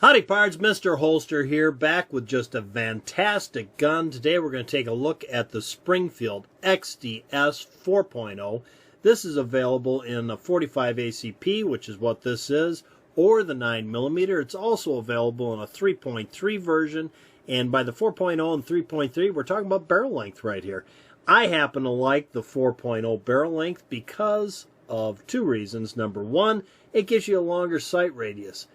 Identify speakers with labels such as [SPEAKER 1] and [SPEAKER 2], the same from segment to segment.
[SPEAKER 1] Howdy pards, Mr. Holster here, back with just a fantastic gun. Today we're going to take a look at the Springfield XDS 4.0. This is available in a 45 ACP, which is what this is, or the 9mm. It's also available in a 3.3 version, and by the 4.0 and 3.3, we're talking about barrel length right here. I happen to like the 4.0 barrel length because of two reasons. Number one, it gives you a longer sight radius.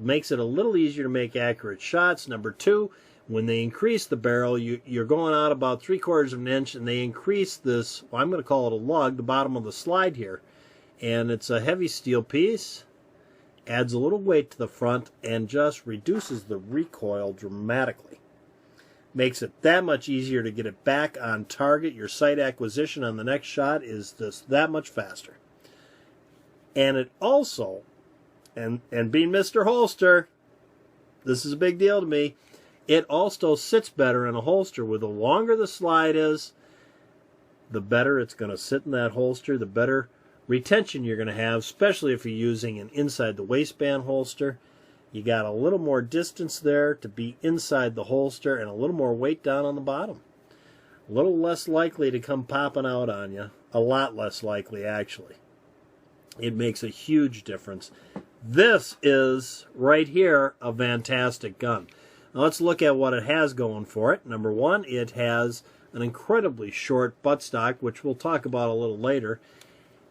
[SPEAKER 1] Makes it a little easier to make accurate shots. Number two, when they increase the barrel, you're going out about 3/4 of an inch, and they increase this, well, I'm going to call it a lug, the bottom of the slide here. And it's a heavy steel piece, adds a little weight to the front, and just reduces the recoil dramatically. Makes it that much easier to get it back on target. Your sight acquisition on the next shot is just that much faster. And it also, and being Mr. Holster, this is a big deal to me, it also sits better in a holster. With the longer the slide is, the better it's going to sit in that holster, the better retention you're going to have, especially if you're using an inside the waistband holster. You got a little more distance there to be inside the holster and a little more weight down on the bottom. A little less likely to come popping out on you. A lot less likely, actually. It makes a huge difference. This is, right here, a fantastic gun. Now let's look at what it has going for it. Number one, it has an incredibly short buttstock, which we'll talk about a little later.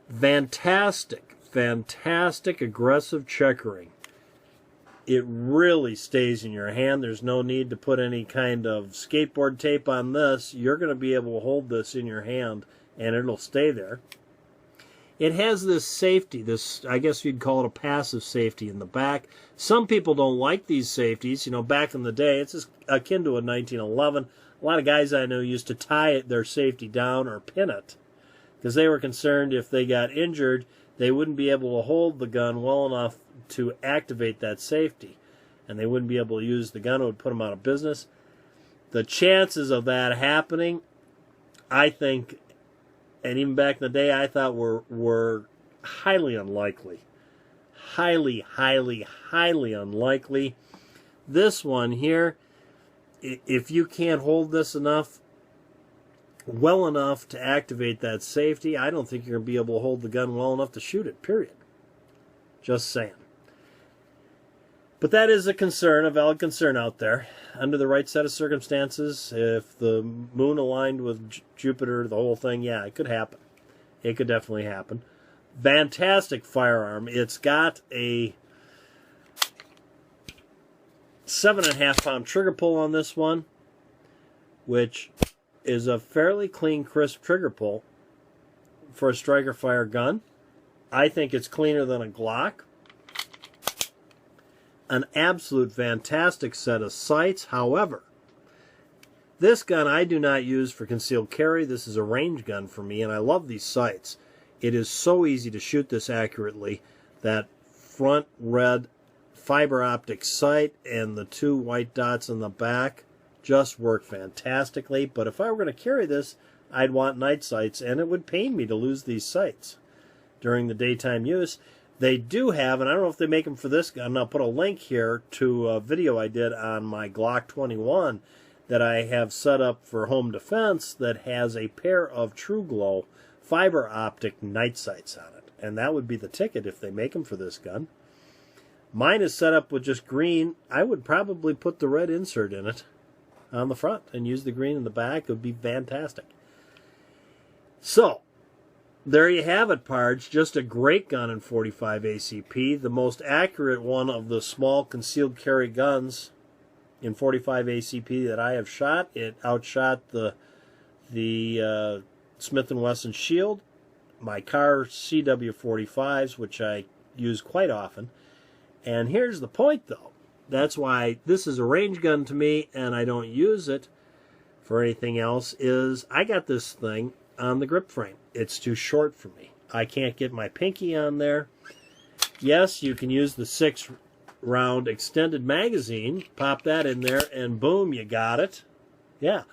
[SPEAKER 1] Fantastic, fantastic aggressive checkering. It really stays in your hand. There's no need to put any kind of skateboard tape on this. You're going to be able to hold this in your hand, and it'll stay there. It has this safety, this, I guess you'd call it a passive safety in the back. Some people don't like these safeties. You know, back in the day, it's just akin to a 1911. A lot of guys I know used to tie their safety down or pin it because they were concerned if they got injured, they wouldn't be able to hold the gun well enough to activate that safety, and they wouldn't be able to use the gun. It would put them out of business. The chances of that happening, I think, and even back in the day, I thought were highly unlikely. Highly, highly, highly unlikely. This one here, if you can't hold this well enough to activate that safety, I don't think you're going to be able to hold the gun well enough to shoot it, period. Just saying. But that is a concern, a valid concern out there. Under the right set of circumstances, if the moon aligned with Jupiter, the whole thing, yeah, it could happen. It could definitely happen. Fantastic firearm. It's got a 7.5-pound trigger pull on this one, which is a fairly clean, crisp trigger pull for a striker fire gun. I think it's cleaner than a Glock. An absolute fantastic set of sights. However, this gun I do not use for concealed carry. This is a range gun for me, and I love these sights. It is so easy to shoot this accurately. That front red fiber optic sight and the two white dots on the back just work fantastically. But if I were going to carry this, I'd want night sights, and it would pain me to lose these sights during the daytime use. They do have, and I don't know if they make them for this gun, I'll put a link here to a video I did on my Glock 21 that I have set up for home defense that has a pair of TruGlo fiber optic night sights on it. And that would be the ticket if they make them for this gun. Mine is set up with just green. I would probably put the red insert in it on the front and use the green in the back. It would be fantastic. So, there you have it, pards. Just a great gun in 45 ACP. The most accurate one of the small concealed carry guns in 45 ACP that I have shot. It outshot the Smith & Wesson Shield, my Kahr CW45s, which I use quite often. And here's the point, though. That's why this is a range gun to me, and I don't use it for anything else, is I got this thing on the grip frame. It's too short for me. I can't get my pinky on there. Yes, you can use the 6-round extended magazine. Pop that in there, and boom, you got it. Yeah.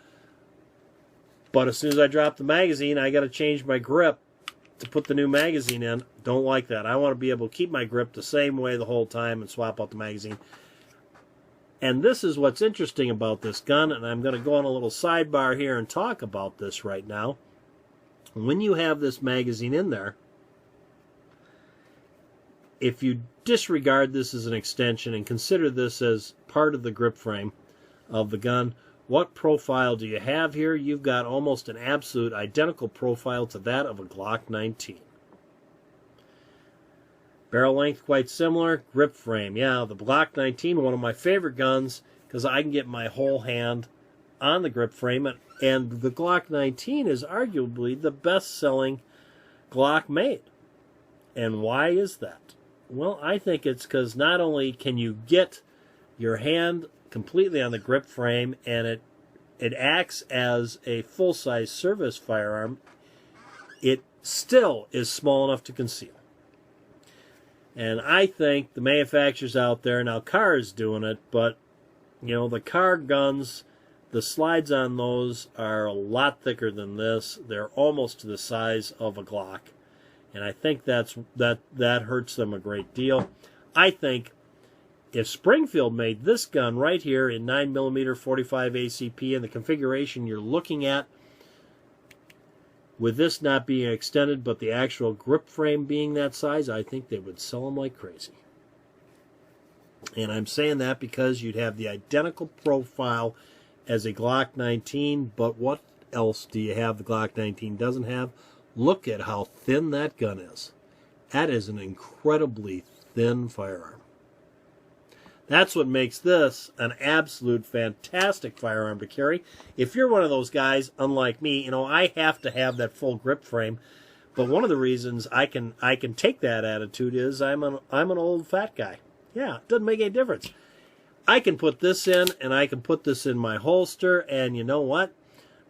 [SPEAKER 1] But as soon as I drop the magazine, I got to change my grip to put the new magazine in. Don't like that. I want to be able to keep my grip the same way the whole time and swap out the magazine. And this is what's interesting about this gun, and I'm going to go on a little sidebar here and talk about this right now. When you have this magazine in there, if you disregard this as an extension and consider this as part of the grip frame of the gun, what profile do you have here? You've got almost an absolute identical profile to that of a Glock 19. Barrel length quite similar. Grip frame, yeah, the Glock 19, one of my favorite guns because I can get my whole hand on the grip frame, and the Glock 19 is arguably the best-selling Glock made. And why is that? Well, I think it's because not only can you get your hand completely on the grip frame, and it acts as a full-size service firearm, it still is small enough to conceal. And I think the manufacturers out there, now Kahr is doing it, but you know, the Kahr guns, the slides on those are a lot thicker than this. They're almost to the size of a Glock. And I think that hurts them a great deal. I think if Springfield made this gun right here in 9mm 45 ACP in the configuration you're looking at, with this not being extended but the actual grip frame being that size, I think they would sell them like crazy. And I'm saying that because you'd have the identical profile as a Glock 19, but what else do you have the Glock 19 doesn't have? Look at how thin that gun is. That is an incredibly thin firearm. That's what makes this an absolute fantastic firearm to carry. If you're one of those guys, unlike me, you know, I have to have that full grip frame. But one of the reasons I can take that attitude is I'm an old fat guy. Yeah, it doesn't make any difference. I can put this in, and I can put this in my holster, and you know what?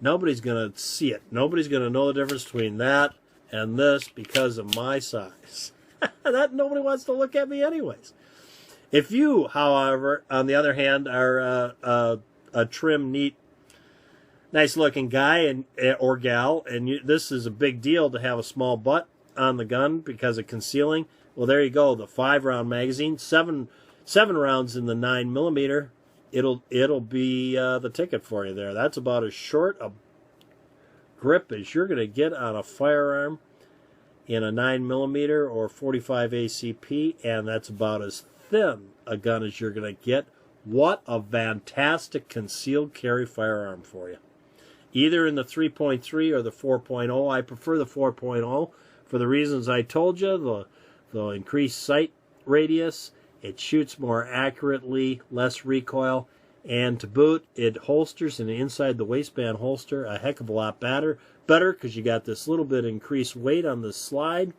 [SPEAKER 1] Nobody's going to see it. Nobody's going to know the difference between that and this because of my size. That nobody wants to look at me anyways. If you, however, on the other hand, are a trim, neat, nice-looking guy or gal, and this is a big deal to have a small butt on the gun because of concealing, well, there you go. The 5-round magazine, seven rounds in the 9mm. It'll be the ticket for you there. That's about as short a grip as you're going to get on a firearm in a 9mm or 45 ACP, and that's about as thin a gun as you're going to get. What a fantastic concealed carry firearm for you. Either in the 3.3 or the 4.0. I prefer the 4.0 for the reasons I told you. The increased sight radius, it shoots more accurately, less recoil, and to boot, it holsters and inside the waistband holster a heck of a lot better because you got this little bit increased weight on the slide.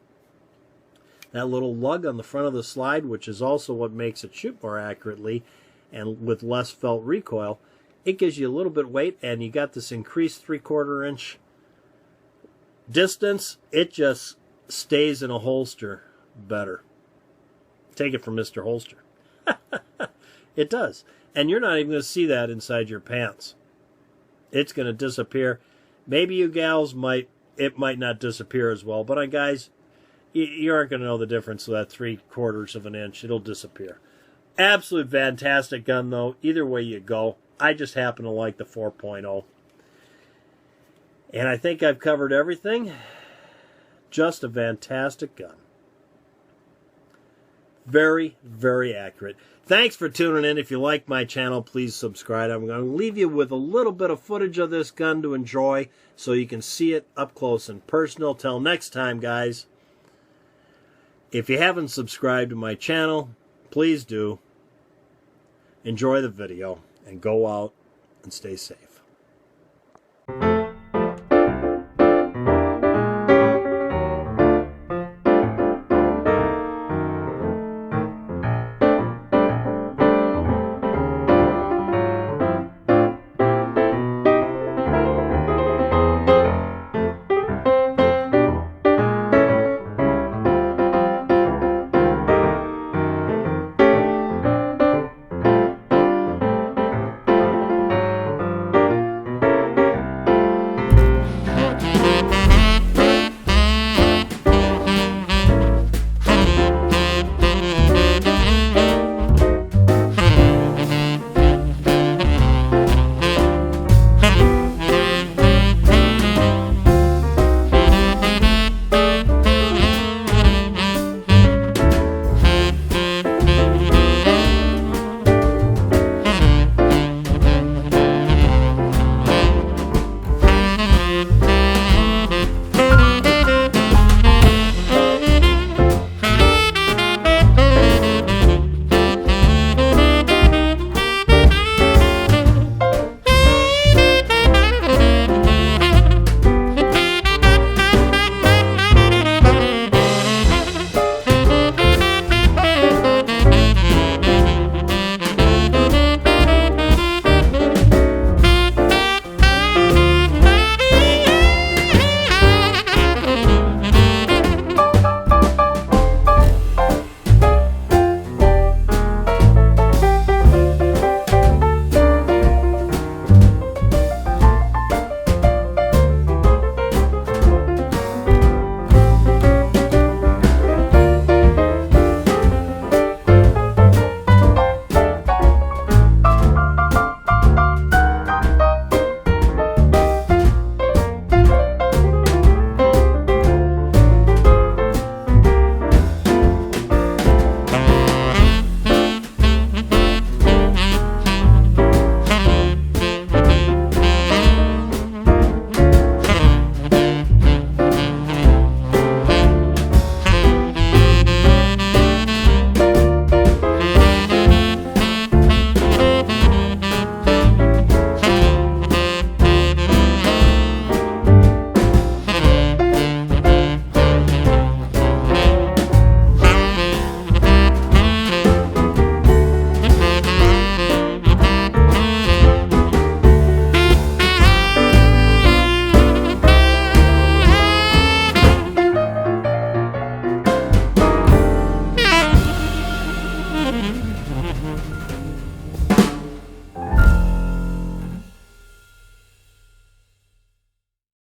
[SPEAKER 1] That little lug on the front of the slide, which is also what makes it shoot more accurately and with less felt recoil, it gives you a little bit of weight, and you got this increased 3/4 inch distance. It just stays in a holster better. Take it from Mr. Holster. It does. And you're not even going to see that inside your pants. It's going to disappear. Maybe you gals it might not disappear as well, but guys, you aren't going to know the difference with that 3/4 inch. It'll disappear. Absolute fantastic gun, though. Either way you go. I just happen to like the 4.0. And I think I've covered everything. Just a fantastic gun. Very, very accurate. Thanks for tuning in. If you like my channel, please subscribe. I'm going to leave you with a little bit of footage of this gun to enjoy so you can see it up close and personal. Till next time, guys. If you haven't subscribed to my channel, please do. Enjoy the video and go out and stay safe.